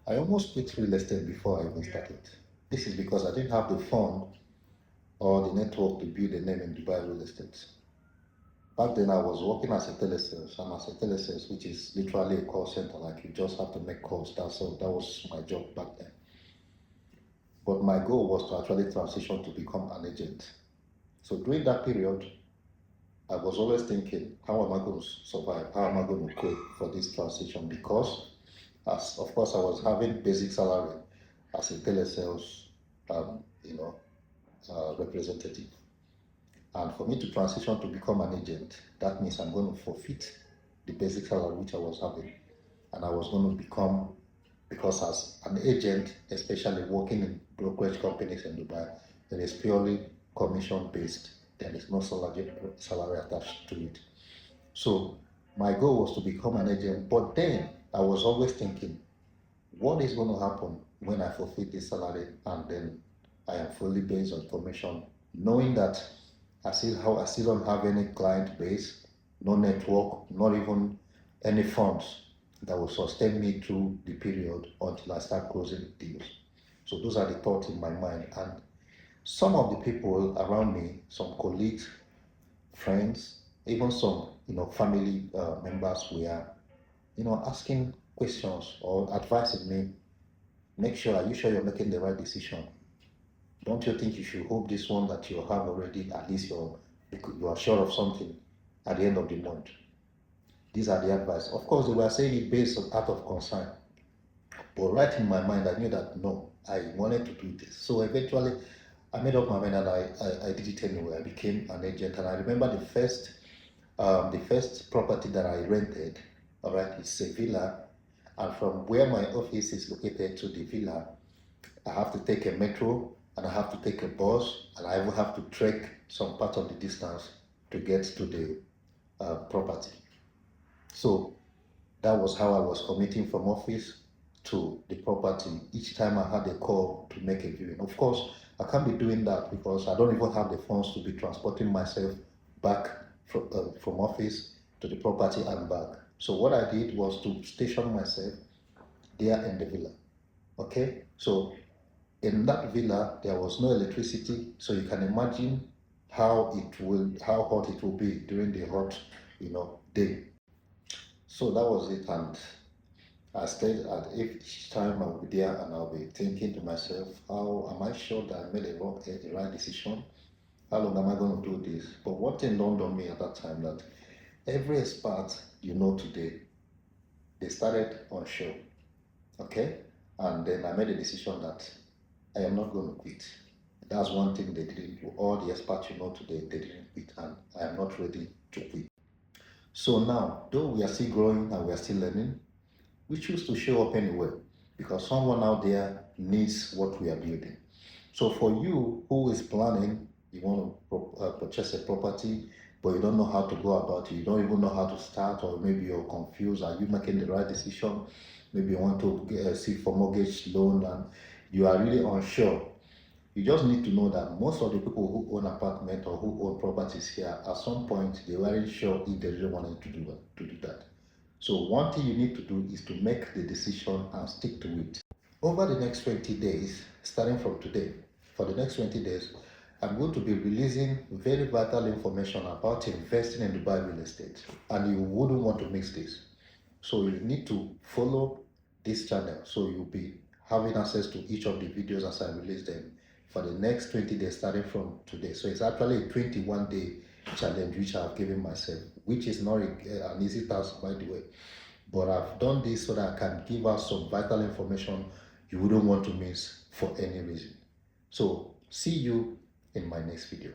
I almost quit real estate before I even started. This is because I didn't have the fund or the network to build a name in Dubai real estate. Back then, I was working as a telesales, and as a telesales, which is literally a call center, like you just have to make calls. That was my job back then. But my goal was to actually transition to become an agent. So during that period, I was always thinking, how am I going to survive? How am I going to cope for this transition? Because, as of course, I was having basic salary as a telesales, you know, representative. And for me to transition to become an agent, that means I'm going to forfeit the basic salary which I was having. And I was going to become, because as an agent, especially working in brokerage companies in Dubai, it is purely commission based. There is no salary attached to it. So my goal was to become an agent, but then I was always thinking, what is going to happen when I forfeit this salary and then I am fully based on commission, knowing that I still don't have any client base, no network, not even any funds that will sustain me through the period until I start closing deals. So those are the thoughts in my mind. And some of the people around me, some colleagues, friends, even some family members were asking questions or advising me, are you sure you're making the right decision? Don't you think you should hope this one that you have already, at least you are sure of something at the end of the month? These are the advice. Of course, they were saying it based on out of concern. But right in my mind, I knew that no, I wanted to do this. So eventually, I made up my mind and I did it anyway. I became an agent. And I remember the first property that I rented, all right, it's a villa. And from where my office is located to the villa, I have to take a metro and I have to take a bus and I even have to trek some part of the distance to get to the property. So that was how I was commuting from office to the property each time I had a call to make a viewing. Of course, I can't be doing that because I don't even have the funds to be transporting myself back from office to the property and back. So what I did was to station myself there in the villa. Okay, so in that villa there was no electricity, so you can imagine how hot it will be during the hot day. So that was it, and I stayed at each time I will be there and I'll be thinking to myself, how am I sure that I made the right decision? How long am I going to do this? But one thing dawned on me at that time, that every expert today, they started on show. Okay? And then I made a decision that I am not going to quit. That's one thing they didn't do. All the experts today, they didn't quit, and I am not ready to quit. So now, though we are still growing and we are still learning, we choose to show up anyway because someone out there needs what we are building. So for you who is planning, you want to purchase a property, but you don't know how to go about it, you don't even know how to start, or maybe you're confused, are you making the right decision? Maybe you want to seek for mortgage loan and you are really unsure. You just need to know that most of the people who own apartment or who own properties here, at some point they weren't sure if they really wanted to do that. So one thing you need to do is to make the decision and stick to it. Over the next 20 days, starting from today, for the next 20 days, I'm going to be releasing very vital information about investing in Dubai real estate, and you wouldn't want to miss this. So you need to follow this channel so you'll be having access to each of the videos as I release them for the next 20 days starting from today. So it's actually a 21-day challenge which I've given myself, which is not an easy task, by the way. But I've done this so that I can give out some vital information you wouldn't want to miss for any reason. So see you in my next video.